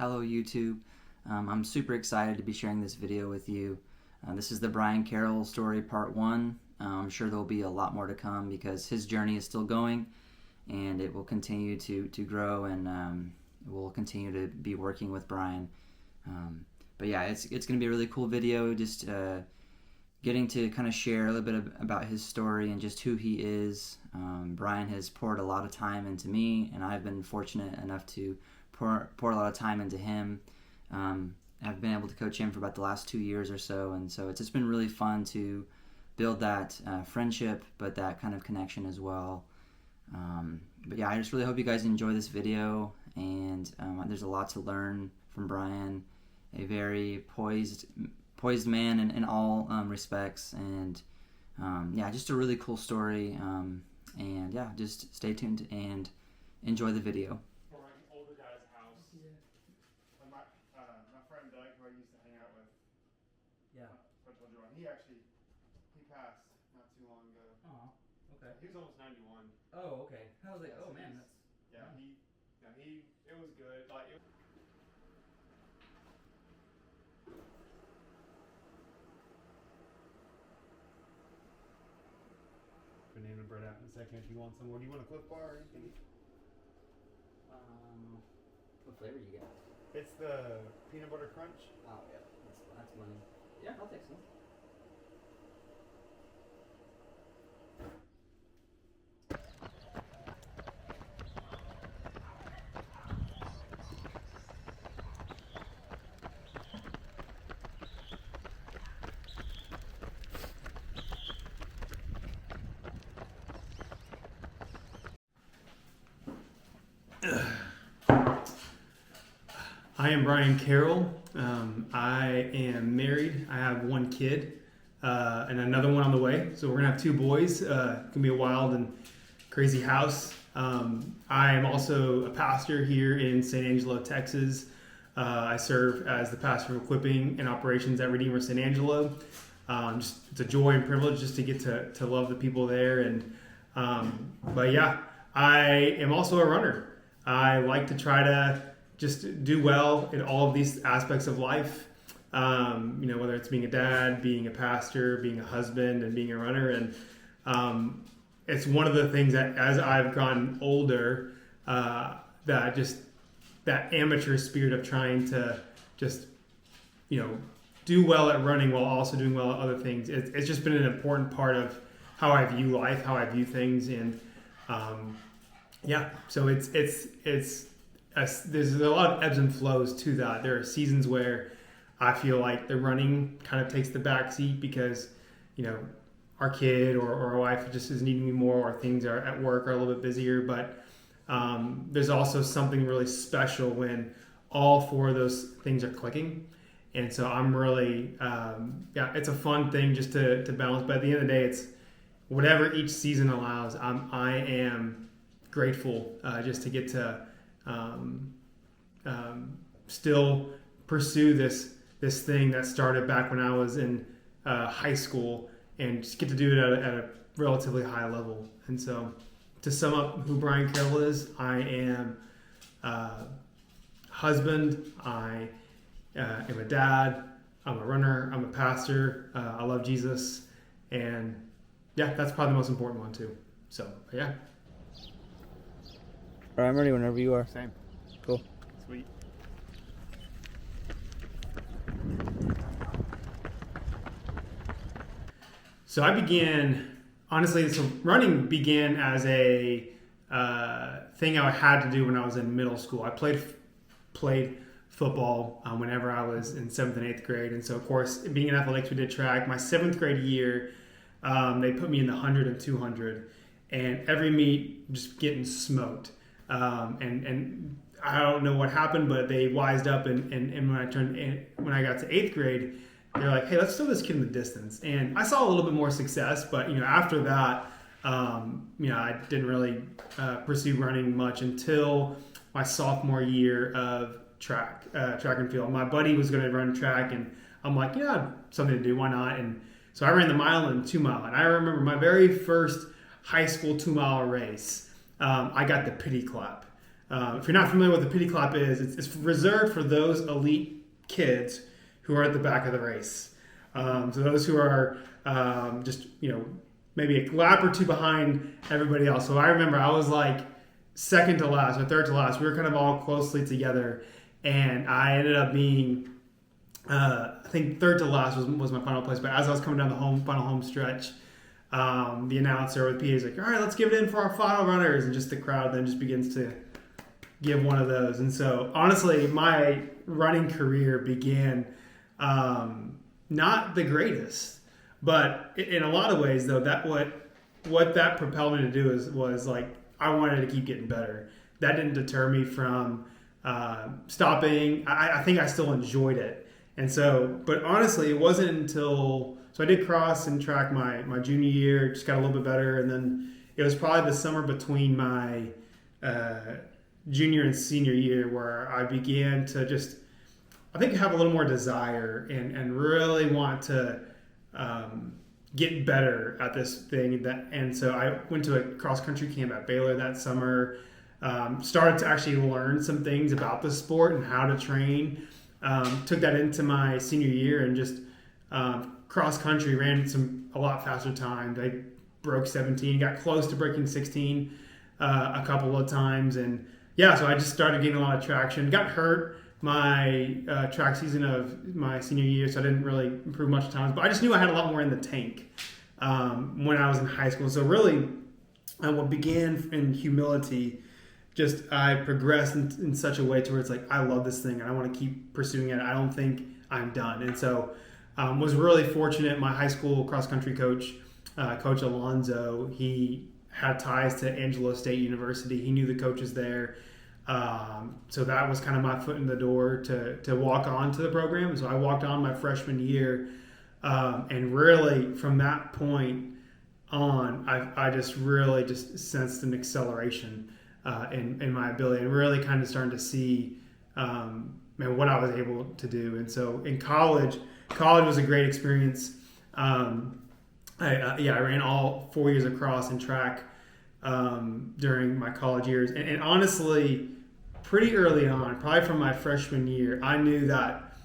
Hello YouTube. I'm super excited to be sharing this video with you. This is the Brian Carroll story part 1. I'm sure there'll be a lot more to come because his journey is still going and it will continue to grow, and we'll continue to be working with Brian. But yeah, it's going to be a really cool video, just getting to kind of share a little bit about his story and just who he is. Brian has poured a lot of time into me, and I've been fortunate enough to pour a lot of time into him. I've been able to coach him for about the last 2 years or so, and so it's just been really fun to build that friendship, but that kind of connection as well. But yeah, I just really hope you guys enjoy this video, and there's a lot to learn from Brian, a very poised man in all respects, and yeah, just a really cool story. And yeah, just stay tuned and enjoy the video. He passed not too long ago. Oh, okay. He was almost 91. Oh, okay. I was like, Yeah, oh so man, that's it was good. Banana bread out in a second if you want some more. Do you want a Cliff Bar or anything? what flavor you got? It's the peanut butter crunch. Oh yeah, that's money. Yeah, I'll take some. I am Brian Carroll. I am married. I have one kid and another one on the way. So we're going to have 2 boys. It's going to be a wild and crazy house. I am also a pastor here in San Angelo, Texas. I serve as the pastor of equipping and operations at Redeemer San Angelo. It's a joy and privilege just to get to love the people there. But yeah, I am also a runner. I like to try to just do well in all of these aspects of life, whether it's being a dad, being a pastor, being a husband, and being a runner. And it's one of the things that as I've gotten older, that amateur spirit of trying to just, do well at running while also doing well at other things. It's just been an important part of how I view life, how I view things. And yeah, so there's a lot of ebbs and flows to that. There are seasons where I feel like the running kind of takes the back seat because, our kid or our wife just is needing me more, or things are at work are a little bit busier. But there's also something really special when all 4 of those things are clicking. And so I'm really, it's a fun thing just to balance. But at the end of the day, it's whatever each season allows. I am grateful just to get to still pursue this thing that started back when I was in high school, and just get to do it at a relatively high level. And so, to sum up who Brian Carroll is, I am a husband, I am a dad, I'm a runner, I'm a pastor, I love Jesus, and yeah, that's probably the most important one too. So yeah. All right, I'm ready whenever you are. Same. Cool. Sweet. So running began as a thing I had to do when I was in middle school. I played football whenever I was in 7th and 8th grade. And so, of course, being in athletics, we did track. My 7th grade year, they put me in the 100 and 200. And every meet, just getting smoked. And I don't know what happened, but they wised up, and when I got to 8th grade, they're like, hey, let's throw this kid in the distance. And I saw a little bit more success, but after that, I didn't really pursue running much until my sophomore year of track and field. My buddy was going to run track, and I'm like, yeah, something to do, why not? And so I ran the mile and 2 mile, and I remember my very first high school 2 mile race. I got the pity clap. If you're not familiar with what the pity clap is, it's reserved for those elite kids who are at the back of the race. So those who are just, maybe a lap or two behind everybody else. So I remember I was like second to last or third to last. We were kind of all closely together, and I ended up being, I think third to last was my final place. But as I was coming down the final home stretch, the announcer or the PA is like, all right, let's give it in for our final runners. And just the crowd then just begins to give one of those. And so honestly, my running career began not the greatest, but in a lot of ways though, that what that propelled me to do was like, I wanted to keep getting better. That didn't deter me from stopping. I think I still enjoyed it. And so, but honestly, it wasn't until, so I did cross and track my junior year, just got a little bit better. And then it was probably the summer between my junior and senior year where I began to just, I think, have a little more desire and really want to get better at this thing. And so I went to a cross country camp at Baylor that summer, started to actually learn some things about the sport and how to train. Took that into my senior year and just cross country, ran a lot faster times. I broke 17, got close to breaking 16 a couple of times. And yeah, so I just started getting a lot of traction. Got hurt my track season of my senior year, so I didn't really improve much times. But I just knew I had a lot more in the tank when I was in high school. So really, what began in humility, just I progressed in such a way to where it's like, I love this thing and I want to keep pursuing it. I don't think I'm done. And so was really fortunate. My high school cross-country coach, Coach Alonzo, he had ties to Angelo State University. He knew the coaches there. So that was kind of my foot in the door to walk on to the program. So I walked on my freshman year. And really from that point on, I just really just sensed an acceleration in my ability and really kind of starting to see what I was able to do. And so in college was a great experience. I ran all 4 years of cross and track during my college years. And honestly, pretty early on, probably from my freshman year, I knew that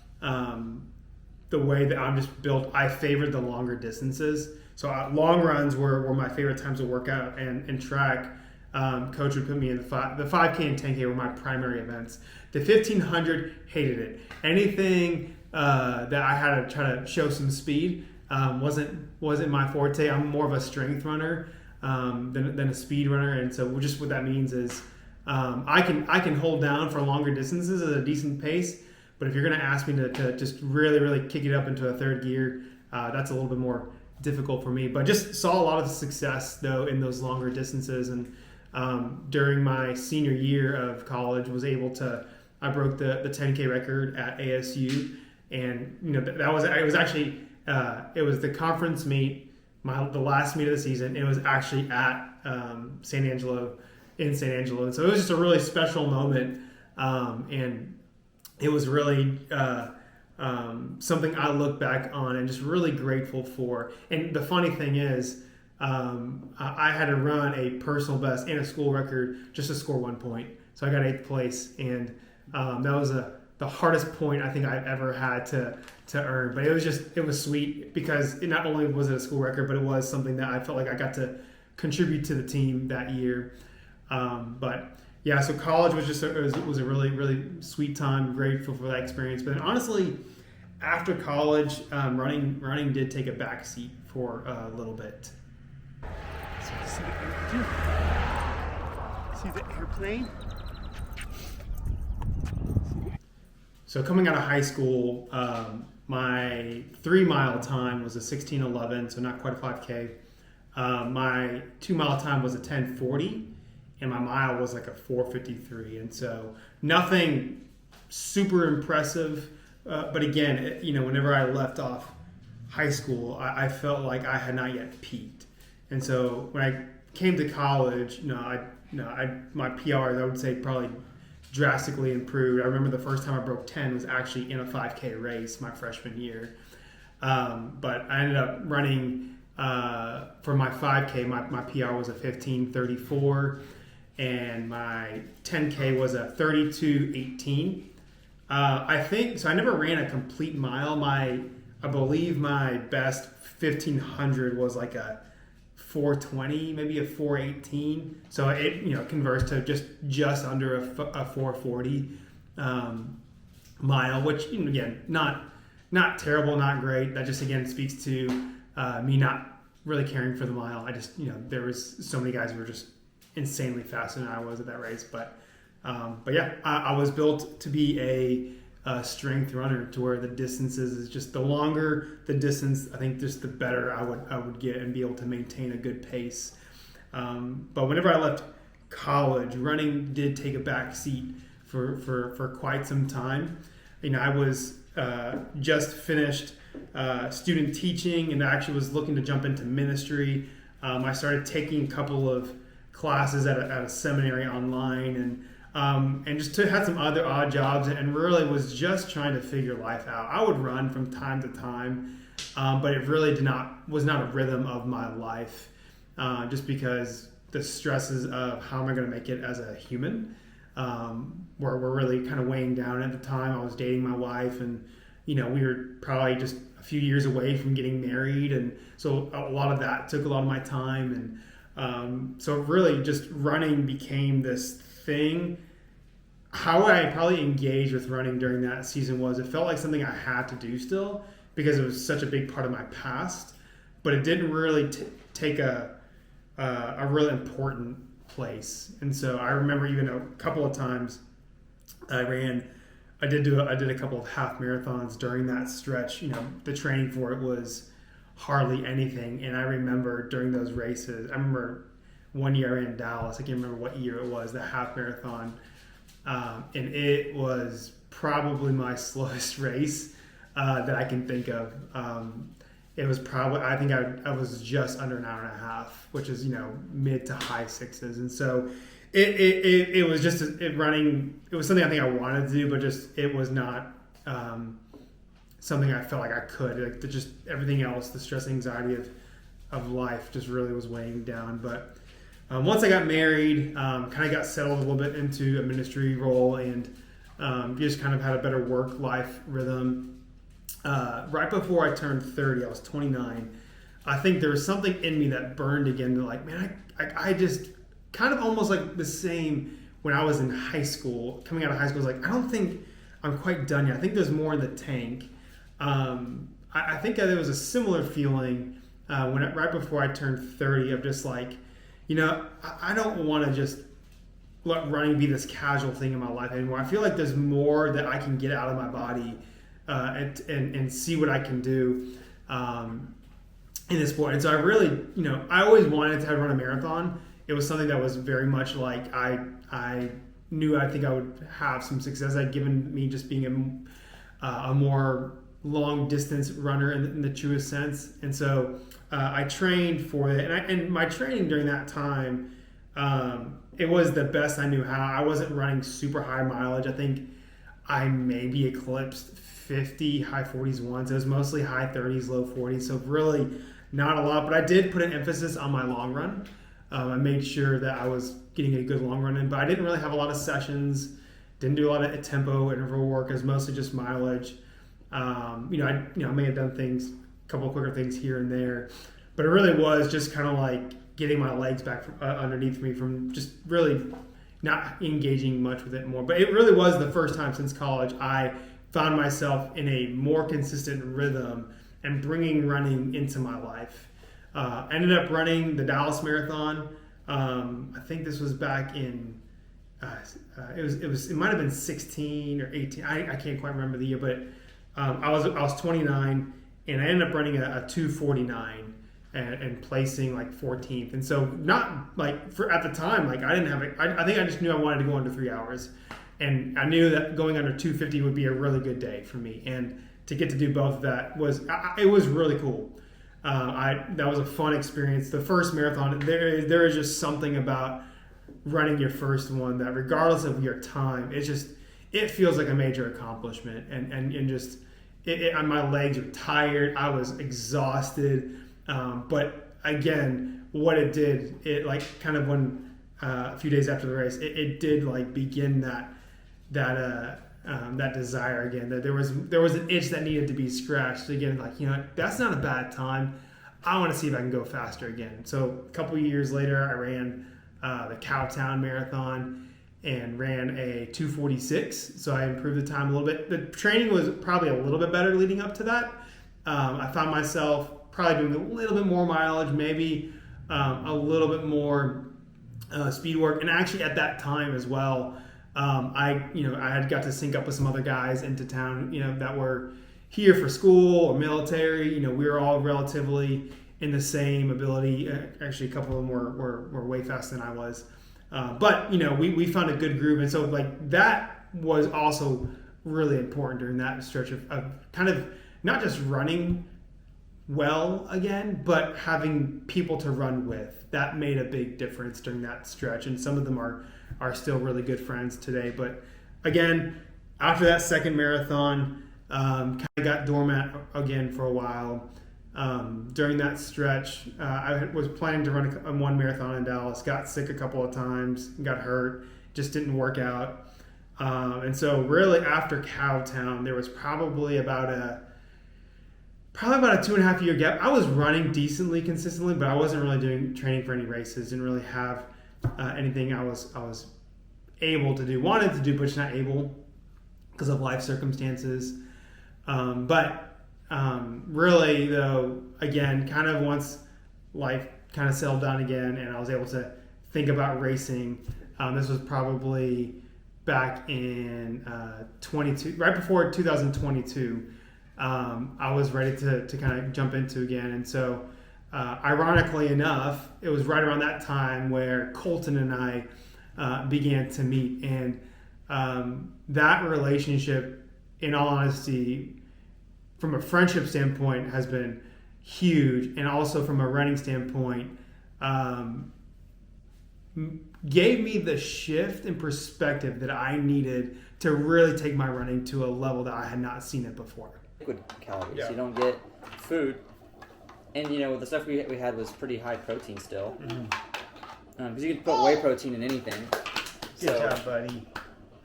the way that I'm just built, I favored the longer distances. So long runs were my favorite times to work out, and track, coach would put me in the 5K and 10K were my primary events. The 1500, hated it. Anything that I had to try to show some speed wasn't my forte. I'm more of a strength runner than a speed runner, and so just what that means is I can hold down for longer distances at a decent pace, but if you're going to ask me to just really, really kick it up into a third gear, that's a little bit more difficult for me. But just saw a lot of success though in those longer distances, and during my senior year of college was able to, I broke the 10K record at ASU, and it was the conference meet, the last meet of the season. It was actually at San Angelo, and so it was just a really special moment, and it was really something I look back on and just really grateful for. And the funny thing is, I had to run a personal best and a school record just to score 1 point. So I got 8th place, and that was the hardest point I think I've ever had to earn. But it was sweet because not only was it a school record, but it was something that I felt like I got to contribute to the team that year. But yeah, so college was was a really, really sweet time. Grateful for that experience. But honestly, after college, running did take a back seat for a little bit. So see the airplane? So coming out of high school, my 3-mile time was a 16:11, so not quite a 5K. My 2-mile time was a 10:40, and my mile was like a 4:53. And so nothing super impressive, but again, whenever I left off high school, I felt like I had not yet peaked. And so when I came to college, my PRs, I would say, probably drastically improved. I remember the first time I broke 10 was actually in a 5K race my freshman year. But I ended up running for my 5K, my PR was a 15:34. and my 10K was a 32:18. I think so. I never ran a complete mile. I believe my best 1500 was like a 420, maybe a 418. So it converts to just under a 440 mile, which again not terrible, not great. That just again speaks to me not really caring for the mile. I just there was so many guys who were just insanely faster than I was at that race, but yeah, I was built to be a strength runner, to where the distances is just the longer the distance, I think just the better I would get and be able to maintain a good pace. But whenever I left college, running did take a back seat for quite some time. I was just finished student teaching and actually was looking to jump into ministry. I started taking a couple of classes at a seminary online, and just had some other odd jobs, and really was just trying to figure life out. I would run from time to time, but it really was not a rhythm of my life, just because the stresses of how am I going to make it as a human were really kind of weighing down at the time. I was dating my wife, and we were probably just a few years away from getting married, and so a lot of that took a lot of my time, and so really just running became this thing. How I probably engaged with running during that season was it felt like something I had to do still, because it was such a big part of my past, but it didn't really take a really important place. And so I remember even a couple of times I did a couple of half marathons during that stretch. The training for it was hardly anything, and I remember during those races, I remember one year I ran in Dallas, I can't remember what year it was, the half marathon, and it was probably my slowest race that I can think of. It was probably, I think I was just under an hour and a half, which is mid to high sixes, and so it was just running. It was something I think I wanted to do, but just it was not something I felt like I could. Like just everything else, the stress, anxiety of life, just really was weighing down. But once I got married, kind of got settled a little bit into a ministry role, and just kind of had a better work-life rhythm. Right before I turned 30, I was 29. I think there was something in me that burned again. To like, man, I just kind of almost like the same when I was in high school. Coming out of high school, I was like, I don't think I'm quite done yet. I think there's more in the tank. I think that there was a similar feeling right before I turned 30 of just like, I don't want to just let running be this casual thing in my life anymore. I feel like there's more that I can get out of my body and see what I can do in this sport. And so I really, I always wanted to run a marathon. It was something that was very much like I knew I think I would have some success. That given me just being a more long distance runner in the truest sense. And so I trained for it, and my training during that time, it was the best I knew how. I wasn't running super high mileage. I think I maybe eclipsed 50, high 40s once. It was mostly high 30s, low 40s, so really not a lot. But I did put an emphasis on my long run. I made sure that I was getting a good long run in, but I didn't really have a lot of sessions. Didn't do a lot of tempo interval work. It was mostly just mileage. I may have done things, a couple of quicker things here and there, but it really was just kind of like getting my legs back from, underneath me from just really not engaging much with it more. But it really was the first time since college I found myself in a more consistent rhythm and bringing running into my life. Ended up running the Dallas Marathon. I think this was back in it might have been 16 or 18. I can't quite remember the year, but I was 29, and I ended up running a 2:49 and placing like 14th. And so not like at the time, like I didn't have it. I think I just knew I wanted to go under 3 hours, and I knew that going under 2:50 would be a really good day for me. And to get to do both of that was really cool. That was a fun experience. The first marathon, there is just something about running your first one that regardless of your time, it feels like a major accomplishment. And just my legs were tired. I was exhausted. But again, what it did, it like kind of when a few days after the race, it did like begin that desire again. That there was an itch that needed to be scratched again. Like, that's not a bad time. I want to see if I can go faster again. So a couple of years later, I ran the Cowtown Marathon and ran a 2:46. So I improved the time a little bit. The training was probably a little bit better leading up to that. I found myself probably doing a little bit more mileage, maybe a little bit more speed work. And actually at that time as well, I had got to sync up with some other guys into town, that were here for school or military. We were all relatively in the same ability. Actually, a couple of them were way faster than I was. But we found a good groove. And so like that was also really important during that stretch of kind of not just running well again, but having people to run with. That made a big difference during that stretch. And some of them are still really good friends today. But again, after that second marathon, kind of got dormant again for a while. During that stretch, I was planning to run one marathon in Dallas, got sick a couple of times, got hurt, just didn't work out. And so really after Cowtown, there was probably about a 2.5 year gap. I was running decently consistently, but I wasn't really doing training for any races. Didn't really have anything I was able to do, wanted to do, but just not able because of life circumstances. Really though, again, kind of once life kind of settled down again and I was able to think about racing, this was probably back in 22, right before 2022. I was ready to kind of jump into again. And so ironically enough, it was right around that time where Colton and I began to meet. And that relationship, in all honesty, from a friendship standpoint, has been huge. And also from a running standpoint, gave me the shift in perspective that I needed to really take my running to a level that I had not seen it before. Liquid calories. Yeah. You don't get food. And, the stuff we had was pretty high protein still. Because you could put whey protein in anything. Good job, buddy.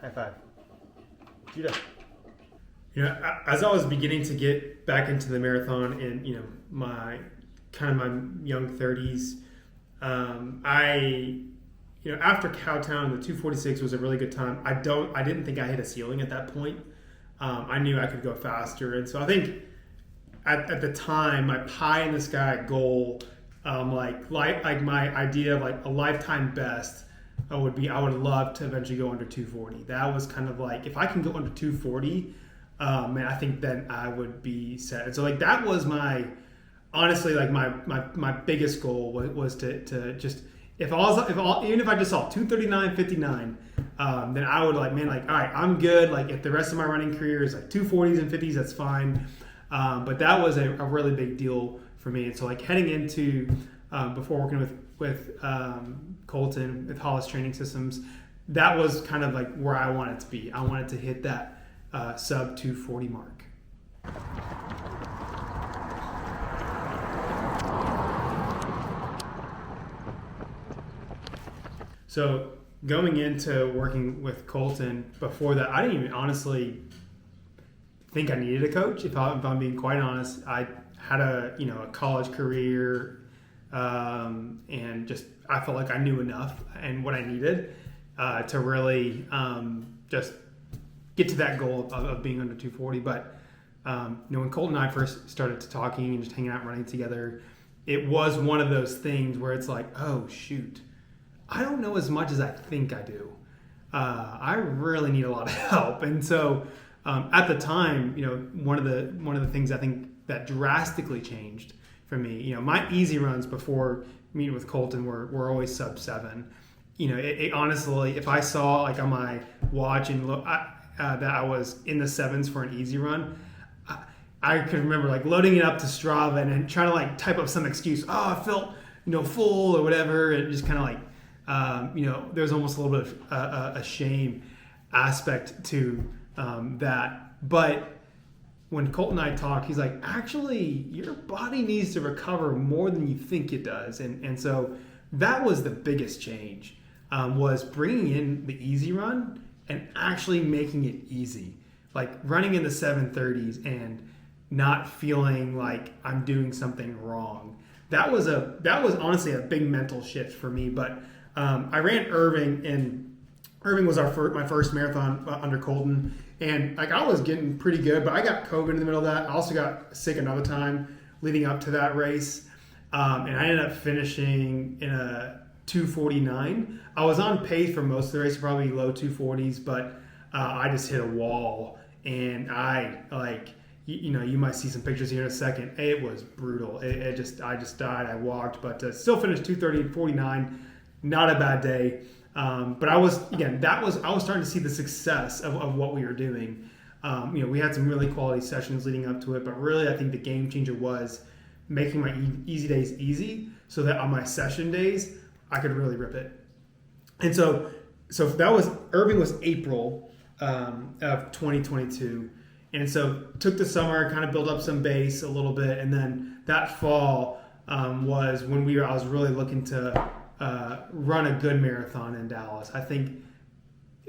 High five. Judah. As I was beginning to get back into the marathon in, my young 30s, after Cowtown, the 2:46 was a really good time. I didn't think I hit a ceiling at that point. I knew I could go faster. And so I think at the time, my pie in the sky goal, like my idea of like a lifetime best would be, I would love to eventually go under 240. That was kind of like, if I can go under 240, man, I think then I would be set. And so like that was honestly, like my biggest goal was to just, even if I just saw 239.59, then I would like, man, like, all right, I'm good. Like if the rest of my running career is like 240s and 50s, that's fine. But that was a really big deal for me. And so like heading into, before working with Colton, with Hollis Training Systems, that was kind of like where I wanted to be. I wanted to hit that sub 240 mark. So going into working with Colton, before that, I didn't even honestly think I needed a coach. If I'm being quite honest, I had a college career, and just I felt like I knew enough and what I needed to really just get to that goal of being under 240. But when Colton and I first started talking and just hanging out, running together, it was one of those things where it's like, oh shoot, I don't know as much as I think I do. I really need a lot of help. And so at the time, one of the things I think that drastically changed for me, my easy runs before meeting with Colton were always sub 7. It honestly, if I saw like on my watch and look that I was in the 7s for an easy run, I could remember like loading it up to Strava and then trying to like type up some excuse. Oh, I felt full or whatever, and just kind of like there's almost a little bit of a shame aspect to that. But when Colton and I talked, he's like, actually, your body needs to recover more than you think it does. And so that was the biggest change. was bringing in the easy run and actually making it easy. Like running in the 7:30s and not feeling like I'm doing something wrong. That was honestly a big mental shift for me. But I ran Irving, and Irving was my first marathon under Colton, and like I was getting pretty good, but I got COVID in the middle of that. I also got sick another time leading up to that race, and I ended up finishing in a 2:49. I was on pace for most of the race, probably low 2:40s, but I just hit a wall, and I like. You might see some pictures here in a second. It was brutal. I just died. I walked, but still finished 2:30:49. Not a bad day. But I was starting to see the success of what we were doing. We had some really quality sessions leading up to it, but really I think the game changer was making my easy days easy, so that on my session days I could really rip it. And so that was Irving was April of 2022. And so took the summer, kind of built up some base a little bit, and then that fall was when I was really looking to run a good marathon in Dallas. I think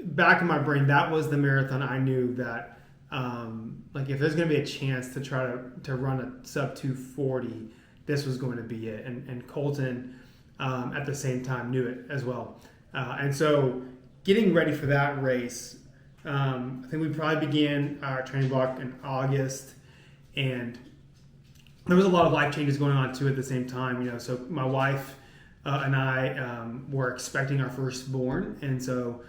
back in my brain, that was the marathon I knew that like if there's going to be a chance to try to run a sub 240, this was going to be it. And Colton at the same time knew it as well. And so getting ready for that race. I think we probably began our training block in August, and there was a lot of life changes going on too at the same time. So my wife and I were expecting our firstborn, and so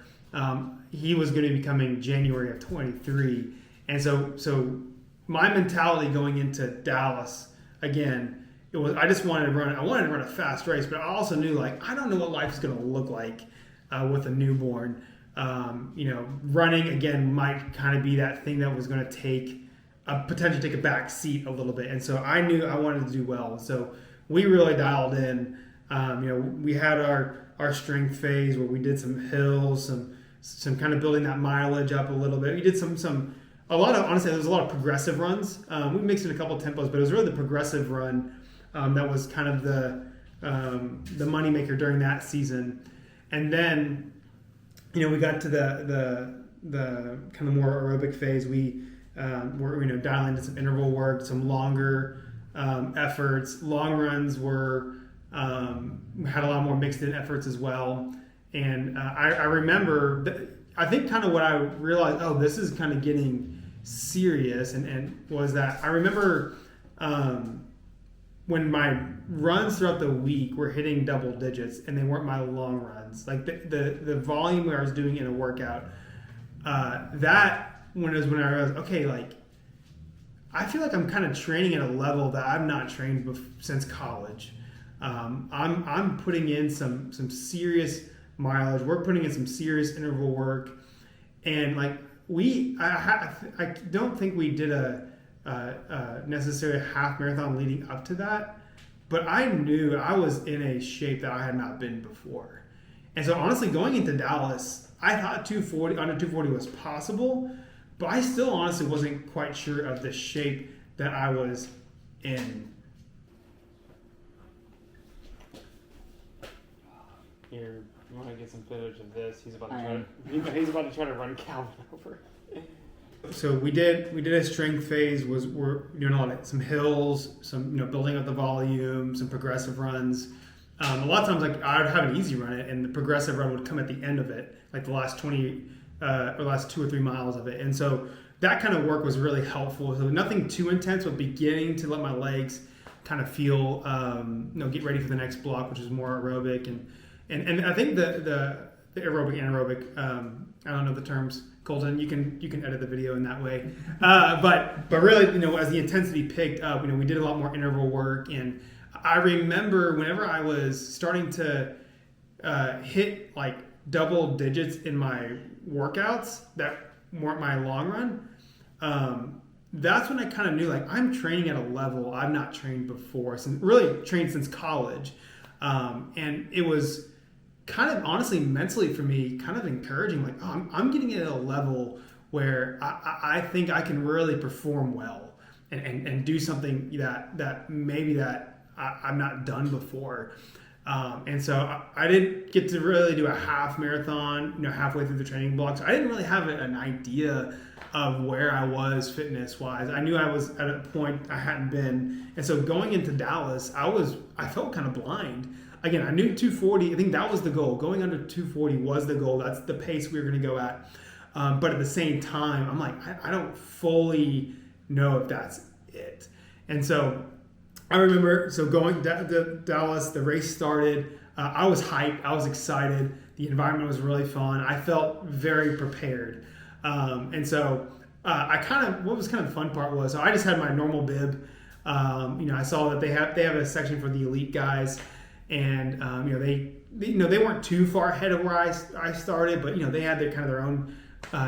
he was going to be coming January of 23. And so my mentality going into Dallas again, it was I wanted to run a fast race, but I also knew like I don't know what life is going to look like with a newborn. Running again might kind of be that thing that was going to potentially take a back seat a little bit. And so I knew I wanted to do well. So we really dialed in. We had our strength phase where we did some hills, some kind of building that mileage up a little bit. We did honestly, there was a lot of progressive runs. We mixed in a couple of tempos, but it was really the progressive run that was kind of the moneymaker during that season. And then we got to the kind of more aerobic phase. We were dialing into some interval work, some longer efforts. Long runs had a lot more mixed in efforts as well. And I remember, I think kind of what I realized, this is kind of getting serious, and was that I remember when my runs throughout the week were hitting double digits, and they weren't my long runs. Like the volume where I was doing in a workout, when I realized, okay, like I feel like I'm kind of training at a level that I've not trained since college. I'm putting in some serious mileage. We're putting in some serious interval work, and like I don't think we did a necessarily a half marathon leading up to that, but I knew I was in a shape that I had not been before. And so honestly, going into Dallas, I thought under 240 was possible, but I still honestly wasn't quite sure of the shape that I was in. Here, you want to get some footage of this? He's about to try to run Calvin over. So we did a strength phase. We're doing some hills, some building up the volume, some progressive runs. A lot of times, like I would have an easy run it, and the progressive run would come at the end of it, like the last 20 or last 2 or 3 miles of it. And so that kind of work was really helpful. So nothing too intense, but beginning to let my legs kind of feel, get ready for the next block, which is more aerobic. And I think the aerobic, anaerobic, I don't know the terms. Colton, you can edit the video in that way. But really, as the intensity picked up, we did a lot more interval work. And I remember whenever I was starting to hit like double digits in my workouts that weren't my long run, that's when I kind of knew like I'm training at a level I've not trained before, really trained since college. And it was kind of honestly mentally for me kind of encouraging, like I'm getting it at a level where I think I can really perform well and do something that maybe that I've not done before. And so I didn't get to really do a half marathon, halfway through the training block. So I didn't really have an idea of where I was fitness wise. I knew I was at a point I hadn't been. And so going into Dallas, I felt kind of blind. Again, I knew 240. I think that was the goal. Going under 240 was the goal. That's the pace we were going to go at. But at the same time, I'm like, I don't fully know if that's it. And so I remember, going to Dallas, the race started. I was hyped. I was excited. The environment was really fun. I felt very prepared. And so what was kind of the fun part was, so I just had my normal bib. I saw that they have a section for the elite guys, and they weren't too far ahead of where I started, but they had their own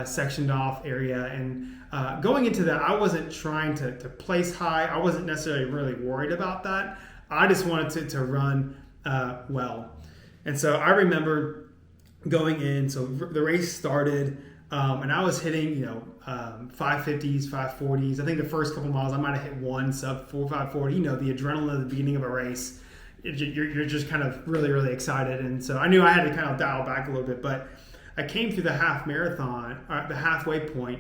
sectioned off area. And going into that, I wasn't trying to place high. I wasn't necessarily really worried about that. I just wanted to run well. And so I remember going in. So the race started. And I was hitting, 550s, 540s. I think the first couple miles I might have hit one sub 540. The adrenaline at the beginning of a race, you're just kind of really, really excited. And so I knew I had to kind of dial back a little bit. But I came through the half marathon, the halfway point,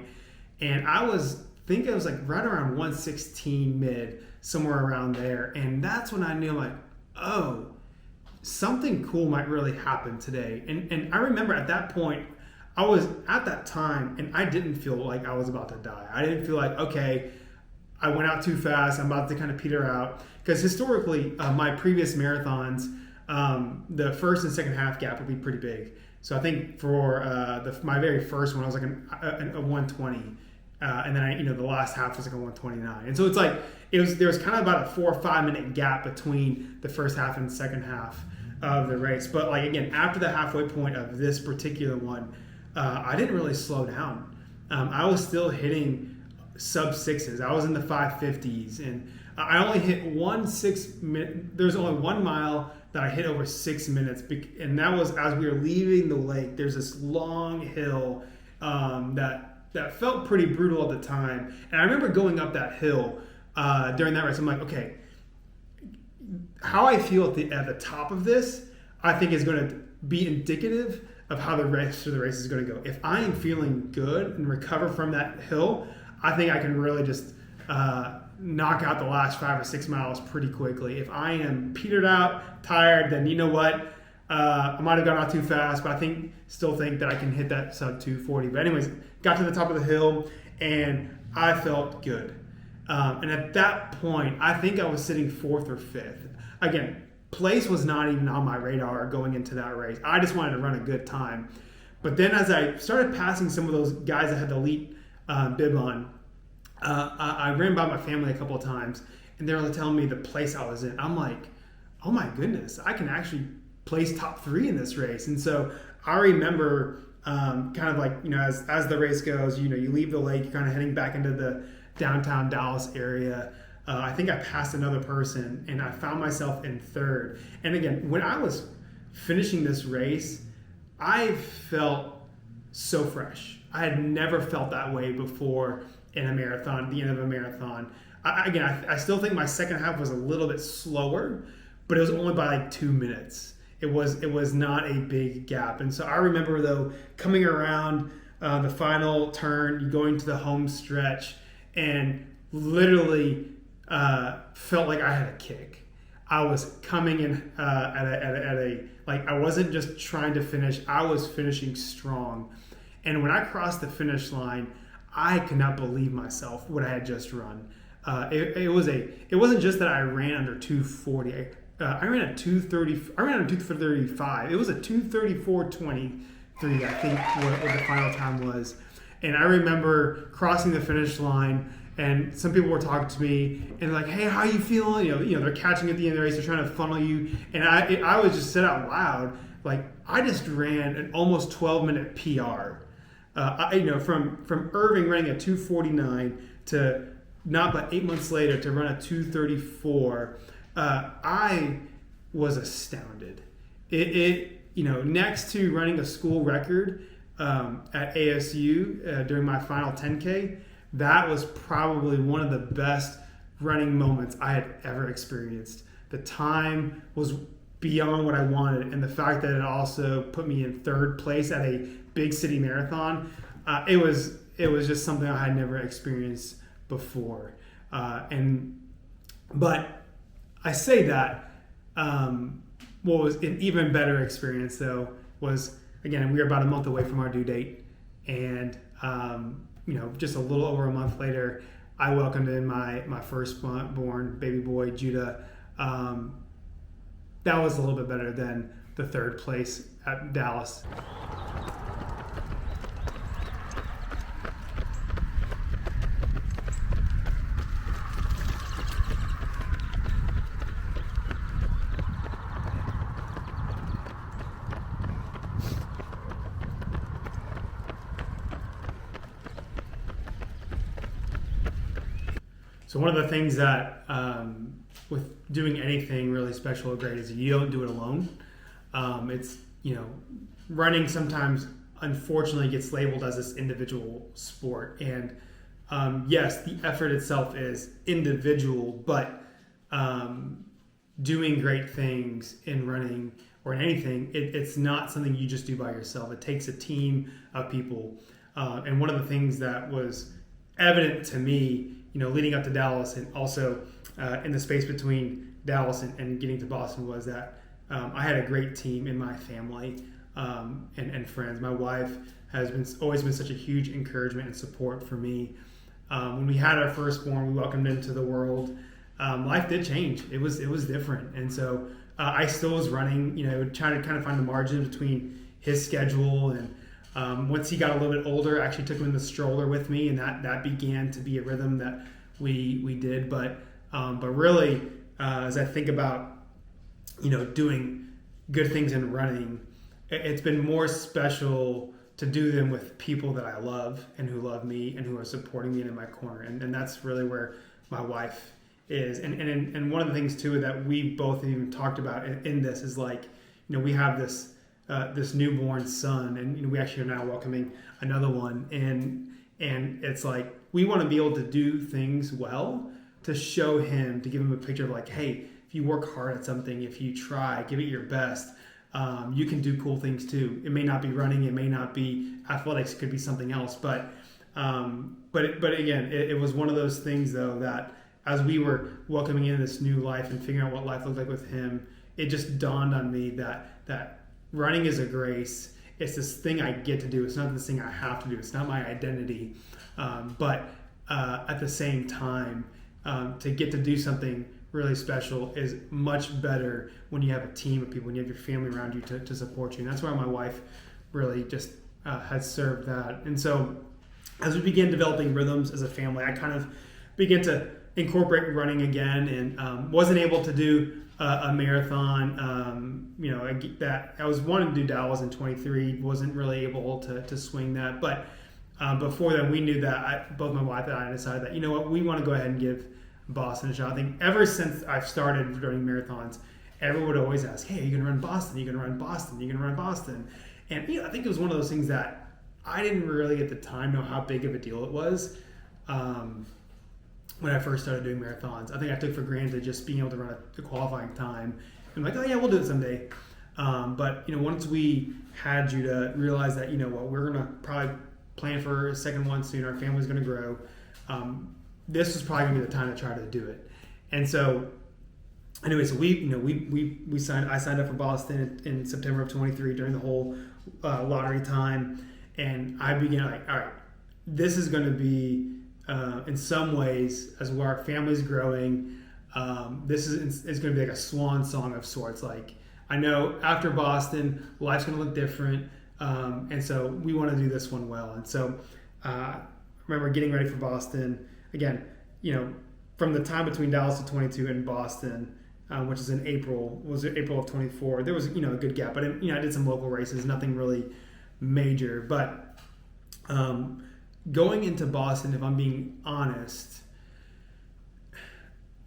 and I was like right around 116 mid, somewhere around there. And that's when I knew, like, oh, something cool might really happen today. And I remember at that point, I was at that time, and I didn't feel like I was about to die. I didn't feel like, okay, I went out too fast, I'm about to kind of peter out. Because historically, my previous marathons, the first and second half gap would be pretty big. So I think for my very first one, I was like a 120. And then the last half was like a 129. And so it's like, there was kind of about a 4 or 5 minute gap between the first half and the second half of the race. But like, again, after the halfway point of this particular one, I didn't really slow down. I was still hitting sub sixes. I was in the 550s, and I only hit 6 minute. There's only 1 mile that I hit over 6 minutes, and that was as we were leaving the lake. There's this long hill that felt pretty brutal at the time, and I remember going up that hill during that race. I'm like, okay, how I feel at the top of this, I think is going to be indicative of how the rest of the race is going to go. If I am feeling good and recover from that hill, I think I can really just knock out the last 5 or 6 miles pretty quickly. If I am petered out, tired, then you know what? I might have gone out too fast, but still think that I can hit that sub 240. But anyways, got to the top of the hill, and I felt good. And at that point, I think I was sitting 4th or 5th. Again, place was not even on my radar going into that race. I just wanted to run a good time. But then as I started passing some of those guys that had the elite bib on, I ran by my family a couple of times, and they were telling me the place I was in. I'm like, oh my goodness, I can actually place top 3 in this race. And so I remember kind of like, as the race goes, you leave the lake, you're kind of heading back into the downtown Dallas area. I think I passed another person, and I found myself in 3rd. And again, when I was finishing this race, I felt so fresh. I had never felt that way before in a marathon, the end of a marathon. I still think my second half was a little bit slower, but it was only by like 2 minutes. It was not a big gap. And so I remember, though, coming around the final turn, going to the home stretch, and literally felt like I had a kick. I was coming in I wasn't just trying to finish, I was finishing strong. And when I crossed the finish line, I could not believe myself what I had just run. It wasn't just that I ran under 240. I ran at 230. I ran at 235. It was a 234.23, I think, what the final time was. And I remember crossing the finish line, and some people were talking to me and like, "Hey, how you feeling?" They're catching at the end of the race. They're trying to funnel you, and I was just said out loud, like, I just ran an almost 12-minute PR. From Irving running a 249 to not but 8 months later to run a 234. I was astounded. Next to running a school record at ASU during my final 10K, that was probably one of the best running moments I had ever experienced. The time was beyond what I wanted. And the fact that it also put me in third place at a big city marathon, it was just something I had never experienced before. But I say that what was an even better experience though was, again, we were about a month away from our due date, and just a little over a month later, I welcomed in my firstborn baby boy, Judah. That was a little bit better than the third place at Dallas. So one of the things that with doing anything really special or great is you don't do it alone. It's, running sometimes unfortunately gets labeled as this individual sport. And yes, the effort itself is individual, but doing great things in running or in anything, it's not something you just do by yourself. It takes a team of people. And one of the things that was evident to me, leading up to Dallas and also in the space between Dallas and getting to Boston, was that I had a great team in my family and friends. My wife has always been such a huge encouragement and support for me. When we had our firstborn, we welcomed him to the world. Life did change. It was different, and so I still was running. Trying to kind of find the margin between his schedule and. Once he got a little bit older, I actually took him in the stroller with me, and that began to be a rhythm that we did. But really, as I think about doing good things in running, it's been more special to do them with people that I love and who love me and who are supporting me and in my corner, and that's really where my wife is. And one of the things too that we both even talked about in this is we have this newborn son, and we actually are now welcoming another one, and it's like we want to be able to do things well to show him, to give him a picture of hey, if you work hard at something, if you try, give it your best, you can do cool things too. It may not be running, it may not be athletics, it could be something else, but again, it was one of those things though that as we were welcoming in this new life and figuring out what life looked like with him, it just dawned on me that running is a grace. It's this thing I get to do. It's not this thing I have to do. It's not my identity. But at the same time, to get to do something really special is much better when you have a team of people, when you have your family around you to support you. And that's why my wife really just has served that. And so as we began developing rhythms as a family, I kind of began to incorporate running again, and wasn't able to do a marathon. I was wanting to do Dallas in 23, wasn't really able to swing that. But before that, we knew that both my wife and I decided that, we want to go ahead and give Boston a shot. I think ever since I've started running marathons, everyone would always ask, hey, are you going to run Boston? Are you going to run Boston? Are you going to run Boston? And I think it was one of those things that I didn't really at the time know how big of a deal it was. When I first started doing marathons, I think I took for granted just being able to run a qualifying time. And oh yeah, we'll do it someday. But once we had Judah, realized that we're gonna probably plan for a second one soon. Our family's gonna grow. This was probably gonna be the time to try to do it. And so, anyway, so we signed. I signed up for Boston in September of 23 during the whole lottery time, and I began all right, this is going to be. In some ways, as our family's growing, this is going to be like a swan song of sorts. I know after Boston, life's going to look different, and so we want to do this one well. And so, I remember getting ready for Boston again. From the time between Dallas to 22 and Boston, which is in April of 24. There was a good gap, but I did some local races, nothing really major, but. Going into Boston, if I'm being honest,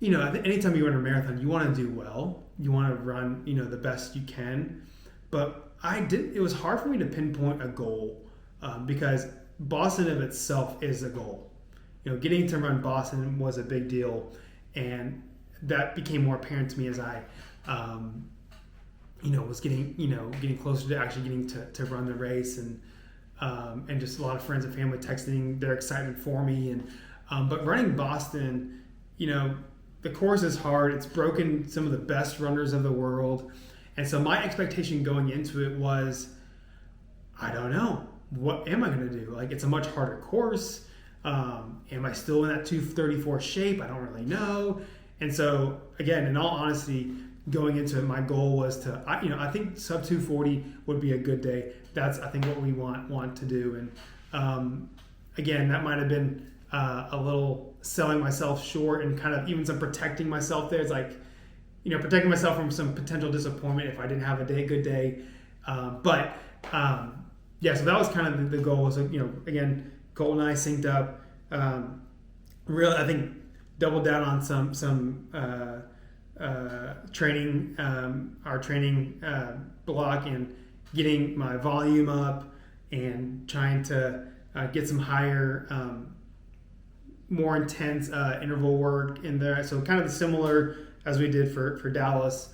anytime you run a marathon, you want to do well. You want to run, the best you can. But it was hard for me to pinpoint a goal because Boston of itself is a goal. Getting to run Boston was a big deal. And that became more apparent to me as I was getting closer to actually getting to run the race, and just a lot of friends and family texting their excitement for me. And but running Boston, the course is hard. It's broken some of the best runners of the world, and so my expectation going into it was, I don't know, what am I going to do? Like, it's a much harder course. Am I still in that 234 shape? I don't really know. And so, again, in all honesty, going into it, my goal was to, I think sub 240 would be a good day. That's, I think, what we want to do. And again, that might have been a little selling myself short and kind of even some protecting myself there. It's like, protecting myself from some potential disappointment if I didn't have a good day. Yeah, so that was kind of the goal. So, again, Colton and I synced up. Really, I think doubled down on some training, our training block, and getting my volume up and trying to get some higher, more intense interval work in there. So kind of the similar as we did for Dallas.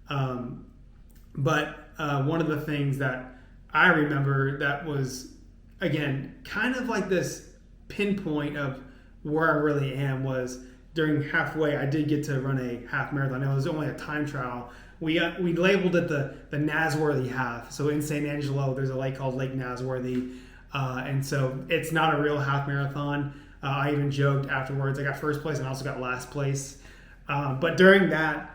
But one of the things that I remember that was, again, kind of like this pinpoint of where I really am was during halfway, I did get to run a half marathon. It was only a time trial. We labeled it the Nasworthy half. So in St. Angelo, there's a lake called Lake Nasworthy. And so it's not a real half marathon. I even joked afterwards, I got first place and I also got last place. But during that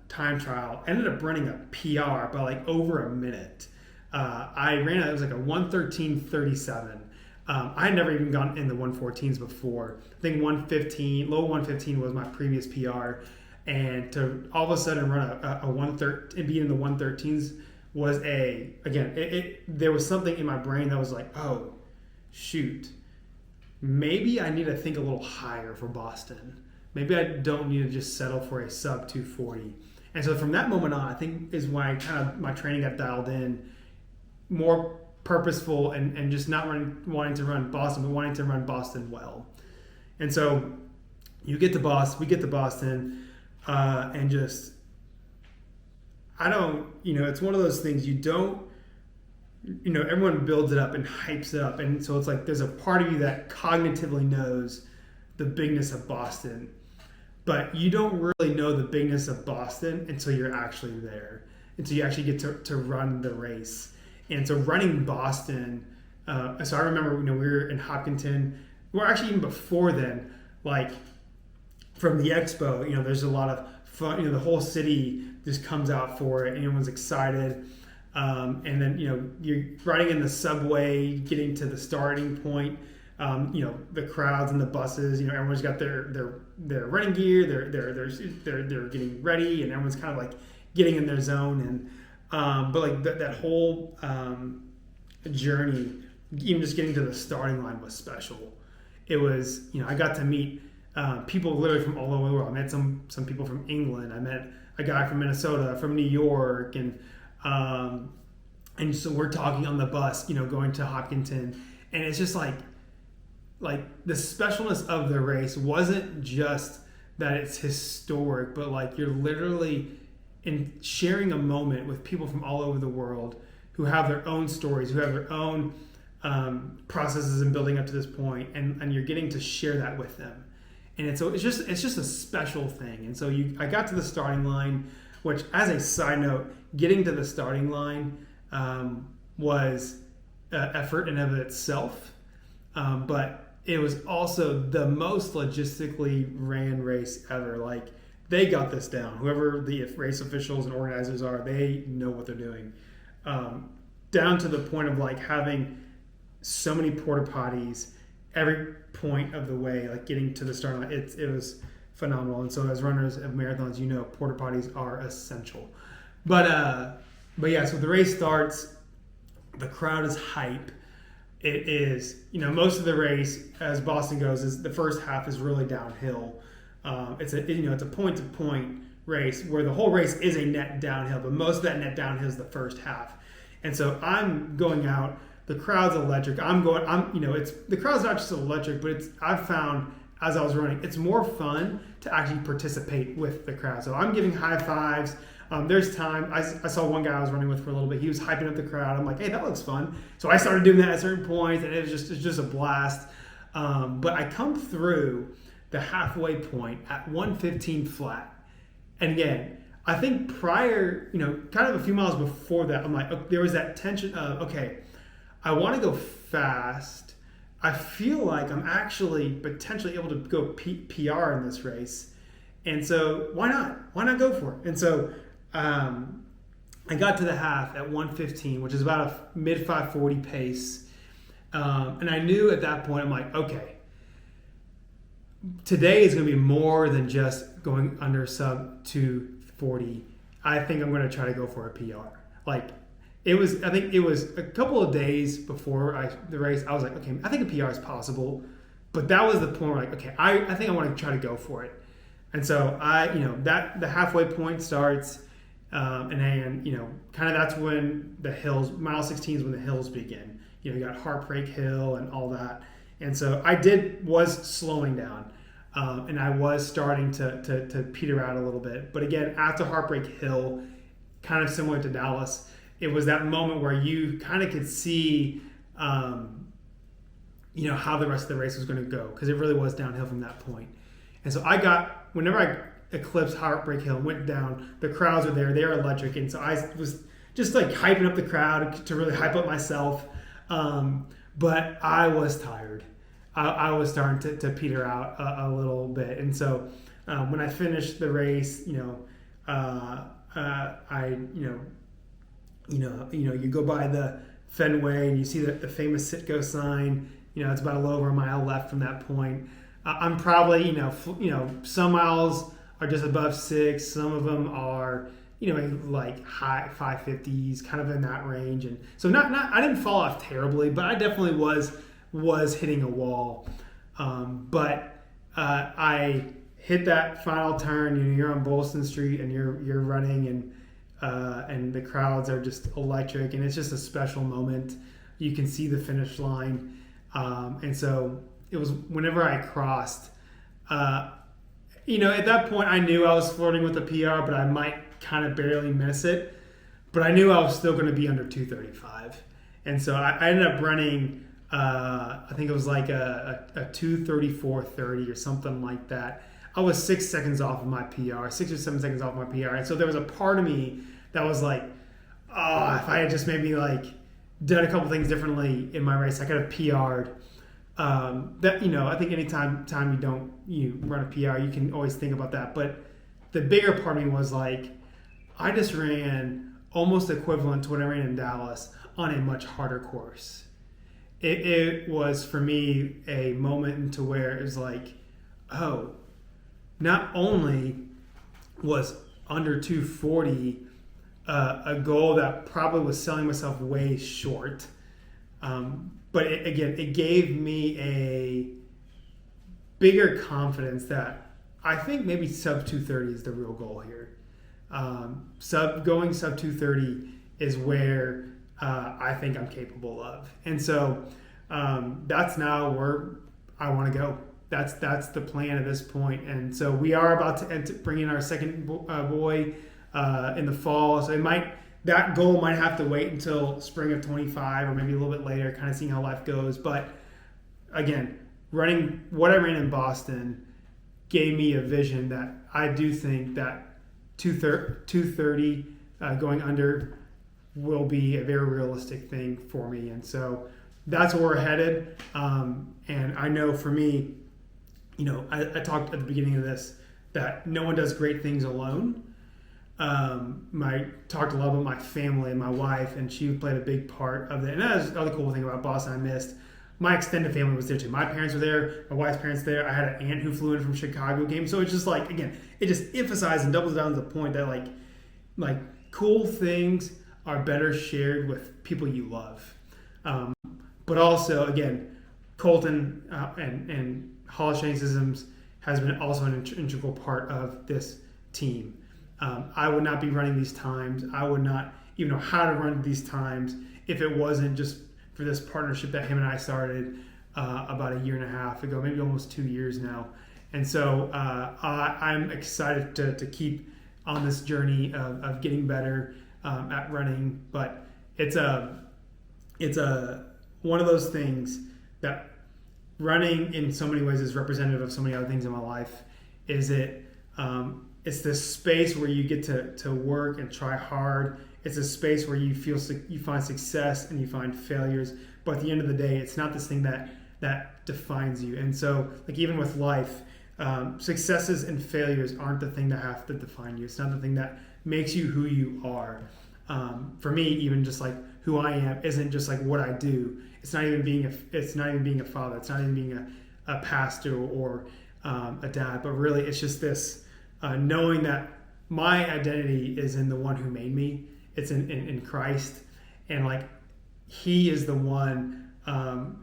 time trial, I ended up running a PR by like over a minute. I ran it was like a 1:13:37. I had never even gotten in the 1:14s before. I think 1:15, low 1:15 was my previous PR, and to all of a sudden run a 1:13 and be in the 1:13s was there was something in my brain that was like, oh, shoot, maybe I need to think a little higher for Boston. Maybe I don't need to just settle for a sub 240. And so from that moment on, I think is when my training got dialed in, more purposeful and just not wanting to run Boston, but wanting to run Boston well. And so we get to Boston, and just, it's one of those things everyone builds it up and hypes it up. And so it's like, there's a part of you that cognitively knows the bigness of Boston, but you don't really know the bigness of Boston until you're actually there, until you actually get to run the race. And so running Boston, so I remember, we were in Hopkinton, or actually even before then, like from the expo, there's a lot of fun, the whole city just comes out for it, and everyone's excited. And then, you're riding in the subway, getting to the starting point, the crowds and the buses, everyone's got their running gear, they're getting ready, and everyone's kind of like getting in their zone. And but like that whole journey, even just getting to the starting line was special. It was, I got to meet people literally from all over the world. I met some people from England. I met a guy from Minnesota, from New York, and so we're talking on the bus, going to Hopkinton, and it's just like the specialness of the race wasn't just that it's historic, but like you're literally in sharing a moment with people from all over the world who have their own stories, who have their own processes in building up to this point, and you're getting to share that with them. And it's just a special thing. And so I got to the starting line, which, as a side note, getting to the starting line was effort in and of itself, but it was also the most logistically ran race ever. Like, they got this down. Whoever the race officials and organizers are, they know what they're doing. Down to the point of like having so many porta potties every point of the way, like getting to the start line. It was phenomenal. And so as runners of marathons, porta potties are essential. But yeah, so the race starts, the crowd is hype. It is, most of the race, as Boston goes, is the first half is really downhill. It's a point to point race where the whole race is a net downhill, but most of that net downhill is the first half. And so I'm going out, the crowd's electric. The crowd's not just electric, but I've found as I was running, it's more fun to actually participate with the crowd. So I'm giving high fives, There's time. I saw one guy I was running with for a little bit. He was hyping up the crowd. I'm like, hey, that looks fun. So I started doing that at certain points, and it's just a blast. But I come through the halfway point at 115 flat. And again, I think prior, kind of a few miles before that, I'm like, there was that tension of, okay, I want to go fast. I feel like I'm actually potentially able to go PR in this race. And so why not? Why not go for it? And so I got to the half at 115, which is about a mid 540 pace. And I knew at that point, I'm like, okay, today is going to be more than just going under sub 240. I think I'm going to try to go for a PR. I think it was a couple of days before the race. I was like, okay, I think a PR is possible. But that was the point where okay, I think I want to try to go for it. And so the halfway point starts, and then, kind of that's when the hills, mile 16 is when the hills begin. You got Heartbreak Hill and all that. And so was slowing down, and I was starting to peter out a little bit. But again, after Heartbreak Hill, kind of similar to Dallas, it was that moment where you kind of could see, how the rest of the race was going to go, because it really was downhill from that point. And so whenever I eclipsed Heartbreak Hill and went down, the crowds were there, they were electric. And so I was just hyping up the crowd to really hype up myself. But I was tired. I was starting to peter out a little bit. And so when I finished the race, you go by the Fenway and you see the famous Sitco sign. It's about a little over a mile left from that point. I'm probably, some miles are just above 6. Some of them are, like high 550s, kind of in that range. And so I didn't fall off terribly, but I definitely was hitting a wall. But I hit that final turn. You're on Bolston Street and you're running, and the crowds are just electric, and it's just a special moment. You can see the finish line. And so it was whenever I crossed, at that point I knew I was flirting with a PR, but I might kind of barely miss it. But I knew I was still going to be under 235. And so I ended up running, I think it was like a 234.30 or something like that. I was 6 seconds off of my PR, 6 or 7 seconds off my PR. And so there was a part of me that was like, oh, if I had just maybe done a couple things differently in my race, I could have PR'd. I think anytime you run a PR, you can always think about that. But the bigger part of me was I just ran almost equivalent to what I ran in Dallas on a much harder course. It was for me a moment to where it was not only was under 240 a goal that probably was selling myself way short, but it gave me a bigger confidence that I think maybe sub 230 is the real goal here. Going sub 230 is where I think I'm capable of. And so that's now where I want to go. That's the plan at this point. And so we are about to bring in our second boy in the fall. So that goal might have to wait until spring of 25 or maybe a little bit later, kind of seeing how life goes. But again, running what I ran in Boston gave me a vision that I do think that 230 going under will be a very realistic thing for me. And so that's where we're headed. And I know for me, I talked at the beginning of this that no one does great things alone. I talked a lot about my family and my wife, and she played a big part of it. And that was the other cool thing about Boston I missed. My extended family was there too. My parents were there, my wife's parents there. I had an aunt who flew in from Chicago game. So it's just again, it just emphasizes and doubles down to the point that like cool things are better shared with people you love. But also, again, Colton and Hollis Shanks has been also an integral part of this team. I would not be running these times. I would not even know how to run these times if it wasn't just for this partnership that him and I started about a year and a half ago, maybe almost 2 years now. And so I'm excited to keep on this journey of getting better at running. But it's one of those things that running in so many ways is representative of so many other things in my life. It's this space where you get to work and try hard. It's a space where you find success and you find failures. But at the end of the day, it's not this thing that defines you. And so, like, even with life, successes and failures aren't the thing that have to define you. It's not the thing that makes you who you are. For me, even just like who I am isn't just like what I do. It's not even being a father. It's not even being a pastor or a dad. But really, it's just this knowing that my identity is in the one who made me. It's in Christ, and like He is the one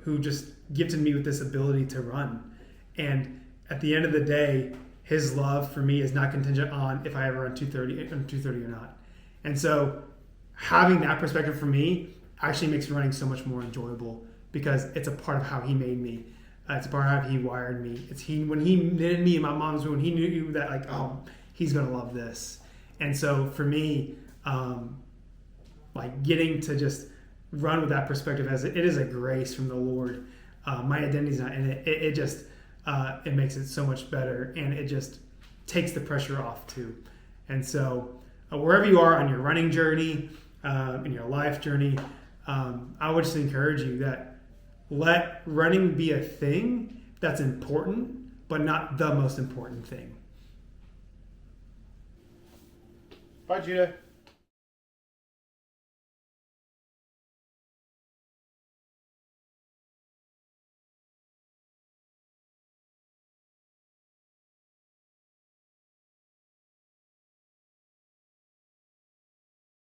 who just gifted me with this ability to run. And at the end of the day, His love for me is not contingent on if I ever run 230 or not. And so having that perspective for me actually makes running so much more enjoyable, because it's a part of how He made me. It's a part of how He wired me. It's when He knitted me in my mom's womb, He knew that, like, oh, He's going to love this. And so for me, like, getting to just run with that perspective, as it is a grace from the Lord. My identity's not in it. It just it makes it so much better, and it just takes the pressure off too. And so wherever you are on your running journey, in your life journey, I would just encourage you that let running be a thing that's important, but not the most important thing. Bye, Judah.